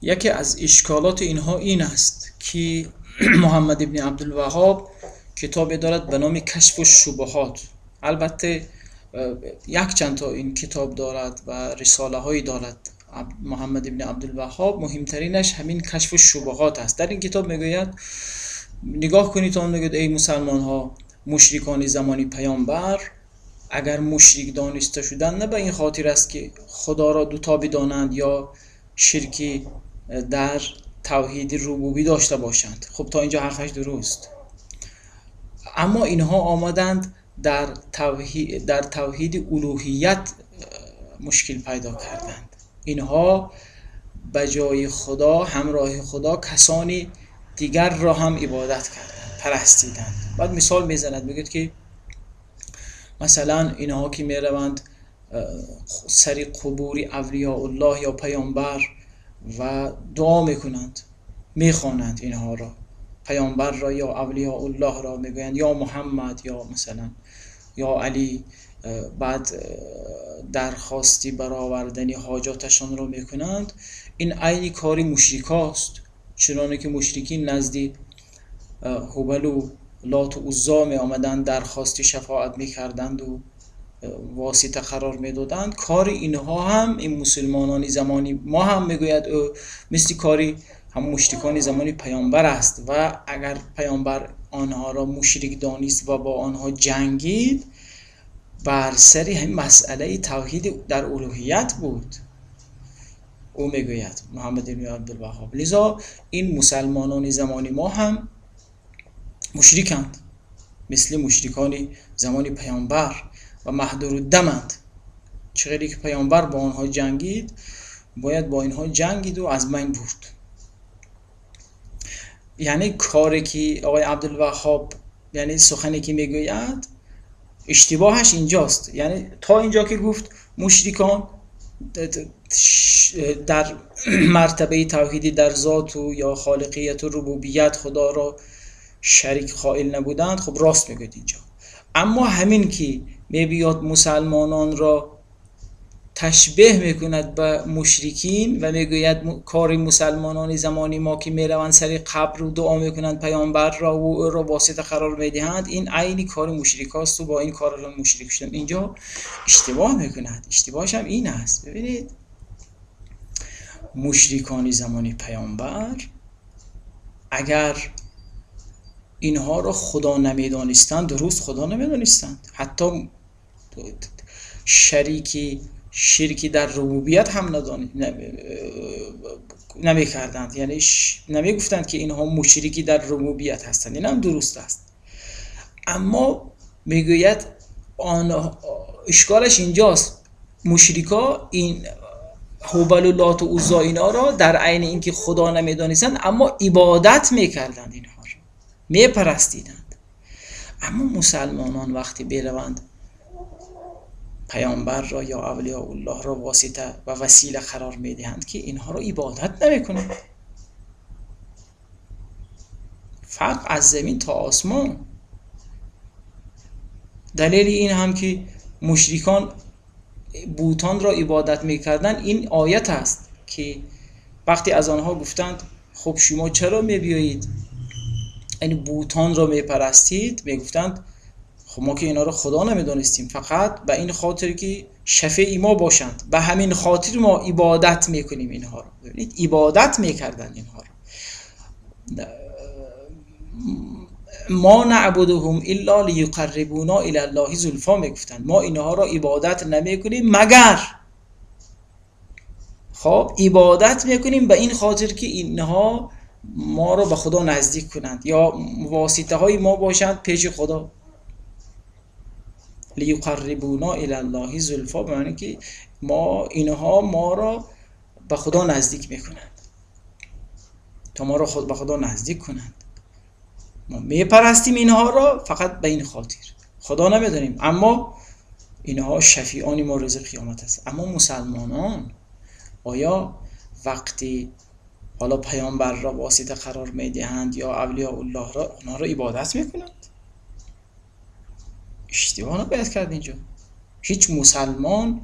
یکی از اشکالات اینها این است که محمد ابن عبدالوهاب کتابی دارد به نام کشف الشبهات. البته یک چند تا این کتاب دارد و رساله هایی دارد محمد ابن عبدالوهاب. مهمترینش همین کشف الشبهات است. در این کتاب میگوید نگاه کنید تا میگوید ای مسلمان ها، مشرکان زمانی پیامبر اگر مشرک دانسته شدن نه به این خاطر است که خدا را دوتا بدانند یا شرکی در توحید ربوبی داشته باشند. خب تا اینجا حرفش درست، اما اینها آمدند در توحید الوهیت مشکل پیدا کردند. اینها به جای خدا، همراه خدا، کسانی دیگر را هم عبادت کردند، پرستیدند. بعد مثال میزند، میگه که مثلا اینها که میروند سر قبور اولیاء الله یا پیامبر و دعا میکنند، میخوانند اینها را، پیامبر را یا اولیاء الله را، میگویند یا محمد یا مثلا یا علی، بعد درخواستی برآوردن حاجاتشان را میکنند. این عین کاری مشرکاست، چنانه که مشرکین نزدی هبل و لات و عزا می آمدند درخواستی شفاعت میکردند و واسطه قرار میدادند. کار اینها هم این مسلمانان زمانی ما هم میگوید مثل کاری هم مشرکان زمانی پیامبر است و اگر پیامبر آنها را مشرک دانست و با آنها جنگید، بر سر همین مسئله توحید در الوهیت بود. او میگوید محمد بن عبدالوهاب، لذا این مسلمانان زمانی ما هم مشرکند مثل مشرکان زمان پیامبر و محضور الدمند. چقدری که پیامبر با آنها جنگید باید با اینها جنگید و از بین برد. یعنی کاری که آقای عبدالوهاب، یعنی سخنی که میگوید اشتباهش اینجاست. یعنی تا اینجا که گفت مشرکان در مرتبه توحیدی در ذات و یا خالقیت و ربوبیت خدا را شریک قائل نبودند، خب راست میگوید اینجا. اما همین که میبیاد مسلمانان را تشبیه میکند به مشرکین و میگوید کار مسلمانان زمانی ما که میروند سر قبر و دعا میکنند پیامبر را و او را واسطه قرار میدهند، این عینی کار مشرکاست و با این کار را مشرک شدن. اینجا اشتباه میکند. اشتباهش هم این است. ببینید مشرکان زمانی پیامبر اگر اینها را خدا نمیدانستند، درست خدا نمیدانستند، حتی شرکی در ربوبیت هم نمی کردند، یعنی نمی گفتند که اینها مشرکی در ربوبیت هستند. این هم درست است. اما میگوید اشکالش اینجاست، مشرکا این هبل و لات و عزا اینا را در عین اینکه خدا نمیدانستند اما عبادت میکردند، اینها را میپرستیدند. اما مسلمانان وقتی بروند پیامبر را یا اولیاء الله را واسطه و وسیله قرار میدهند که اینها را عبادت نمیکنند. فرق از زمین تا آسمان. دلیل این هم که مشرکان بوتان را عبادت میکردند این آیت است که وقتی از آنها گفتند خب شما چرا میبیایید این بوتان را میپرستید، میگفتند خب ما که اینا رو خدا نمیدانستیم، فقط به این خاطر که شفیع ما باشند، به همین خاطر ما عبادت میکنیم اینها رو. ببینید عبادت میکردن اینها رو. ما نعبدهم الا لیقربونا الی الله زلفا میگفتند، ما اینها را عبادت نمیکنیم مگر، خب عبادت میکنیم به این خاطر که اینها ما را به خدا نزدیک کنند یا واسطه های ما باشند پیش خدا. لیقربونا الی الله زلفا به معنی که اینها ما را به خدا نزدیک میکنند، تا ما را به خدا نزدیک کنند. ما میپرستیم اینها را فقط به این خاطر، خدا نمیدانیم، اما اینها شفیعان ما روز قیامت است. اما مسلمانان آیا وقتی حالا پیامبر را واسطه قرار میدهند یا اولیاء الله را، اونها را عبادت میکنند؟ اشتباه نباید کرد اینجا. هیچ مسلمان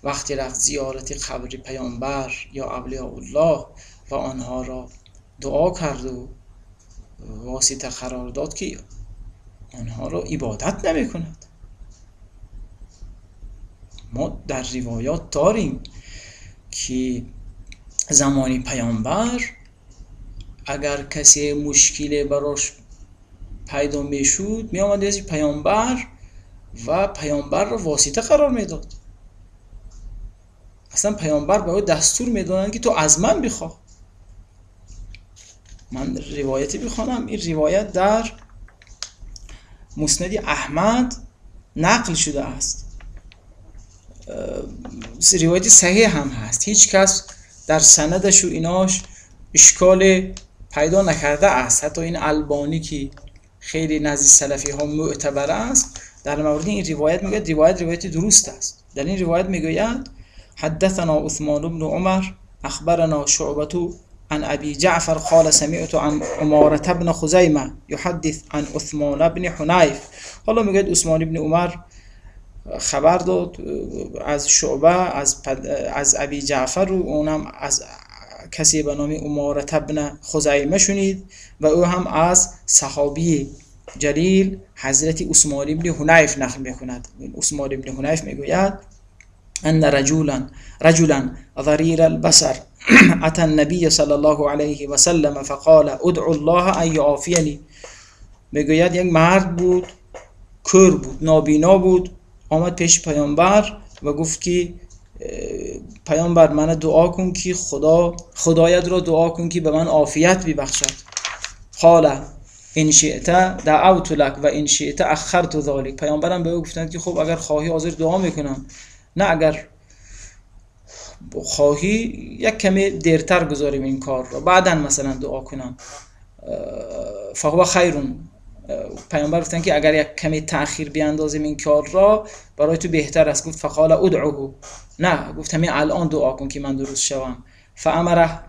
وقتی رفت زیارت قبر پیامبر یا اولیاء الله و آنها را دعا کرد و واسطه قرار داد که آنها را عبادت نمی کند. ما در روایات داریم که زمانی پیامبر اگر کسی مشکل براش پیدا میشد می آمد از پیامبر و پیامبر را واسطه قرار میداد. اصلا پیامبر به او دستور میدادند که تو از من بخواه. من روایتی بخوانم. این روایت در مسند احمد نقل شده است. روایت صحیح هم هست. هیچ کس در سندش و ایناش اشکال پیدا نکرده است. حتی این البانی که خیلی نزد سلفی ها معتبر است در مورد این روایت میگه روایت درست است. در این روایت میگوید حدثنا عثمان بن عمر اخبرنا شعبة عن ابي جعفر قال سمعت عن عمارة بن خزیمة يحدث عن عثمان بن حنیف. حالا میگه عثمان بن عمر خبر داد از شعبه از ابی جعفر و اونم از کسی به نام عمارة بن خزیمه شنید و او هم از صحابی جلیل حضرت عثمان بن حنیف نقل میکند. عثمان بن حنیف میگوید ان رجلا ضریر البصر اتى النبي صلی الله علیه و سلم فقال ادعو الله ان یعافینی. میگوید یک مرد بود، کور بود، نابینا بود، آمد پیش پیامبر و گفت که پیامبر من دعا کن که خدایت را دعا کن که به من عافیت ببخشد. قال ان شئت دعوت لك و ان شئت اخرت ذلك. پیامبرم به او گفتند که خب اگر خواهی حاضر دعا میکنم، نه اگر خواهی یک کمی دیرتر گذاریم این کار را، بعداً مثلا دعا کنم. فهو خیرون. پیامبر گفتن که اگر یک کمی تأخیر بیاندازیم این کار را برای تو بهتر است. گفت فقال ادعوه. نه، گفت همین الان دعا کن که من درست شوم. فامره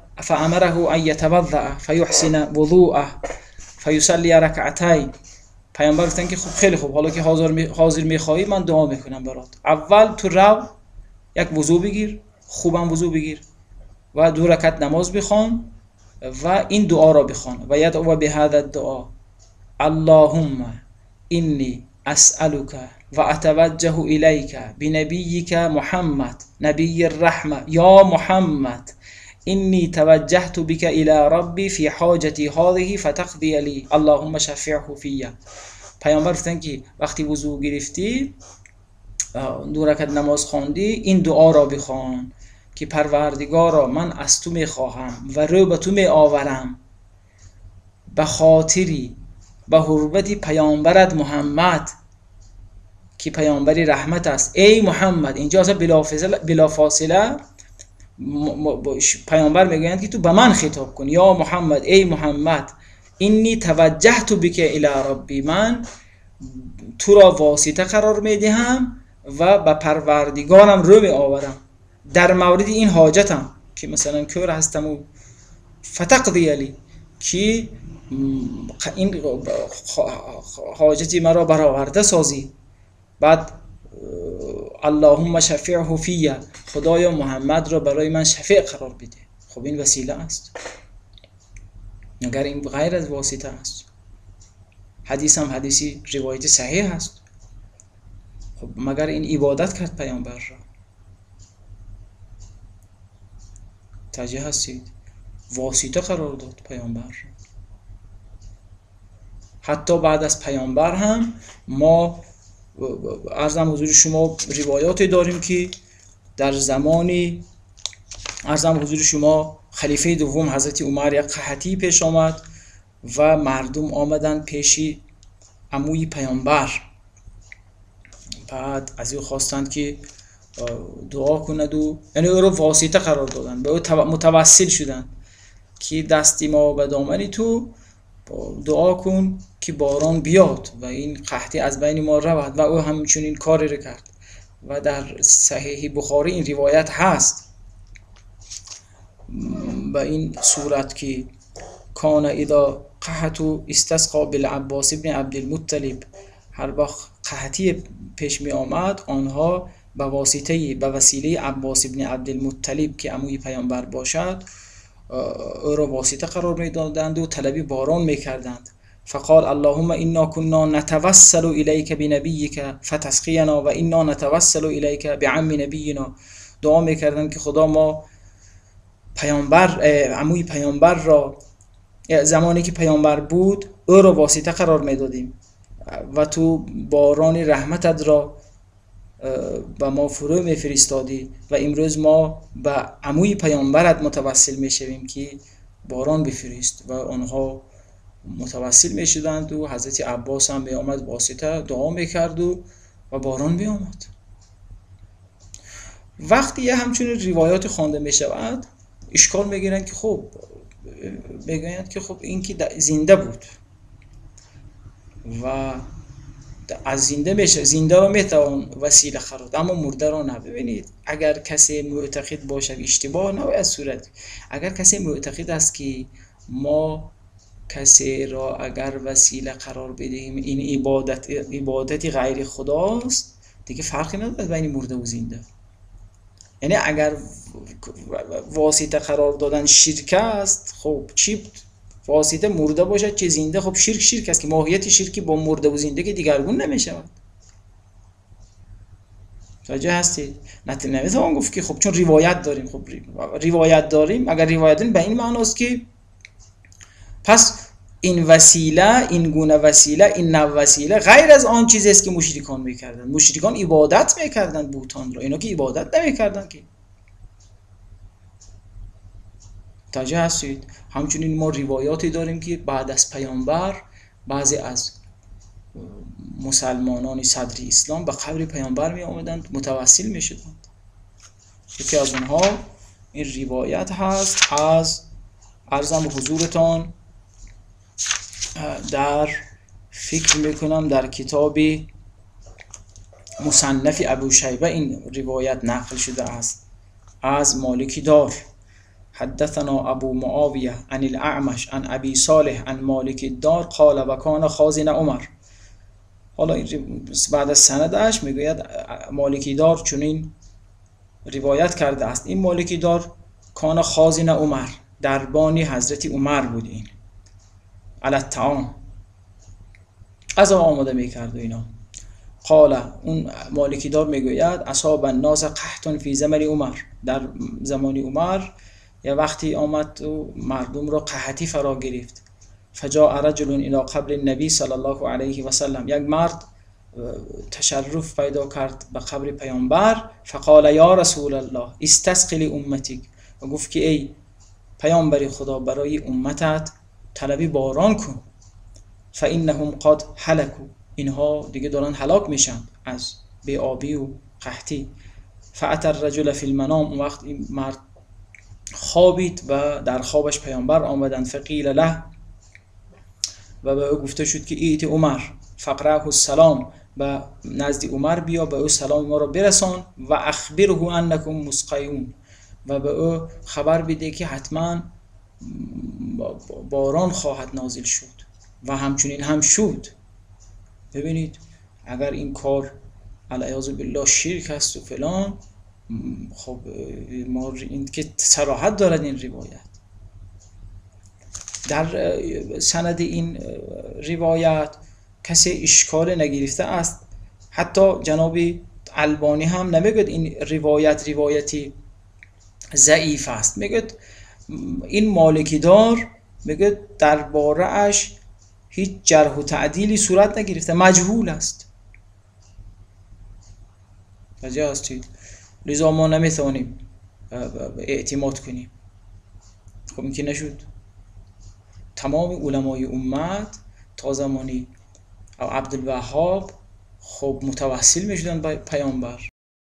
ان یتوضأ فیحسن وضوءه فیصلی رکعتین. پیامبر گفتن که خب خیلی خوب، حالا که حاضر میخواهی من دعا میکنم برات. اول تو رو یک وضو بگیر، خوبم وضو بگیر و 2 رکعت نماز بخوان و این دعا را بخوان و یدعو بهذا الدعا اللهم انی اسألك و اتوجه الیک بنبیک محمد نبی الرحمه یا محمد انی توجهت بك الى ربی فی حاجتی هذه فتقضی لی اللهم شفعه فی. پیامبر گفتن که وقتی وضو گرفتی 2 رکعت نماز خواندی این دعا را بخوان که پروردگارا من از تو میخواهم و رو به تو میآورم به خاطری به حرمت پیامبرت محمد که پیامبری رحمت است. ای محمد. اینجا اصلا بلا فاصله پیامبر میگویند که تو به من خطاب کن. یا محمد، ای محمد، انی توجهت بک الی ربی، من تو را واسطه قرار میدهم و به پروردگارم رو می آورم در مورد این حاجتم که مثلا کور هستم و فتقضی لی، که این حاجتی مرا برآورده سازی. بعد اللهم شفعه فی، خدایا محمد را برای من شفیع قرار بده. خب این وسیله است، اگر این غیر از واسطه است. حدیث هم حدیثی روایتی صحیح است. خب مگر این عبادت کرد پیامبر را؟ توجه هستید؟ واسطه قرار داد پیامبر را. حتی بعد از پیامبر هم ما عرضم حضور شما روایاتی داریم که در زمانی عرضم حضور شما خلیفه دوم حضرت عمر یک قحطی پیش آمد و مردم آمدن پیشی عموی پیامبر. بعد از او خواستند که دعا کند و یعنی او رو واسطه قرار دادن، به او متوسل شدن که دستی ما به دامن تو دعا کن که باران بیاد و این قحطی از بین ما رود و او همچنین کاری رو کرد و در صحیح بخاری این روایت هست به این صورت که کان اذا قحطوا استسقى بالعباس بن عبد المطلب، هر وقت قحطی پیش می آمد آنها به وسیله عباس ابن عبدالمطلب که عموی پیامبر باشد او را واسطه قرار میدادند و طلبی باران میکردند. فقال اللهم انا كنا نتوسل الیک بنبیک فتسقینا و انا نتوسل الیک بعم نبینا. دعا میکردند که خدا ما عموی پیامبر را زمانی که پیامبر بود او را واسطه قرار میدادیم و تو باران رحمتت را به ما فرو میفرستادی و امروز ما به عموی پیامبرت متوسل میشویم که باران بفرست. و آنها متوسل میشدند و حضرت عباس هم می آمد واسطه دعا میکرد و باران می آمد. وقتی همچنین روایات خوانده میشود اشکال میگیرند که خب میگویند که خب این که زنده بود و از زنده را میتوان وسیله خرد اما مرده را نه. ببینید اگر کسی معتقد باشد اشتباه نباید صورت. اگر کسی معتقد است که ما کسی را اگر وسیله قرار بدهیم این عبادتی غیر خداست، دیگه فرقی ندارد بین مرده و زنده. یعنی اگر واسطه قرار دادن شرک است، خب چی واسطه مرده باشد چه زنده، خب شرک است که ماهیت شرکی با مرده و زنده که دیگرگون نمیشود. متوجه هستید؟ نمیتوان گفت که خب چون روایت داریم، خب روایت داریم، اگر روایت داریم به این معناست که پس این وسیله، این گونه وسیله، این نوع وسیله غیر از آن چیزی است که مشرکان میکردند. مشرکان عبادت میکردند بوتان را، اینا که عبادت نمیکردند که. متوجه هستید؟ همچنین ما روایاتی داریم که بعد از پیامبر بعضی از مسلمانان صدر اسلام به قبر پیامبر می آمدند، متوسل می شدند. یکی از اونها این روایت هست از عرضم به حضورتان در فکر میکنم در کتاب مصنف ابوشیبه این روایت نقل شده است از مالکی دار. حدثنا ابو معاویه عن الاعمش عن ابی صالح عن مالکی دار قال و کان خازن عمر. حالا بعد از سندش میگوید مالکی دار چنین روایت کرده است. این مالکی دار کان خازن عمر، دربانی حضرت عمر بود. این علی الطعام غذا آماده میکرد و اینا. قال اون مالکی دار میگوید اصاب الناس قحط فی زمن عمر، در زمان عمر یا وقتی آمد و مردم را قحطی فرا گرفت. فجاء رجل الى قبر النبی صلی الله علیه و سلم، یک مرد تشرف پیدا کرد به قبر پیامبر. فقال یا رسول الله استسقی لامتک، و گفت که ای پیامبر خدا برای امتت طلبی باران کن. فانهم قد هلكوا، اینها دیگه دارن هلاک میشن از بی‌آبی و قحطی. فاتى الرجل فی المنام، وقت این مرد خوابید و در خوابش پیامبر آمدند. فقیل له، و به او گفته شد که ایت عمر فقرأه السلام، و نزد عمر بیا به او سلام ما را برسان. و اخبره انکم مسقیون، و به او خبر بده که حتما باران خواهد نازل شد. و همچنین هم شد. ببینید اگر این کار علیاذ بالله شرک است و فلان، خب ما این که صراحت دارد این روایت. در سند این روایت کسی اشکال نگرفته است. حتی جناب البانی هم نمیگه این روایتی ضعیف است، میگه این مالکی دار میگه درباره اش هیچ جرح و تعدیلی صورت نگرفته، مجهول است. متوجه هستید؟ لذا ما نمیتونیم اعتماد کنیم. خب این که نشد. تمام علمای امت تا زمانی عبدالوهاب خب متوسل میشدن به پیامبر.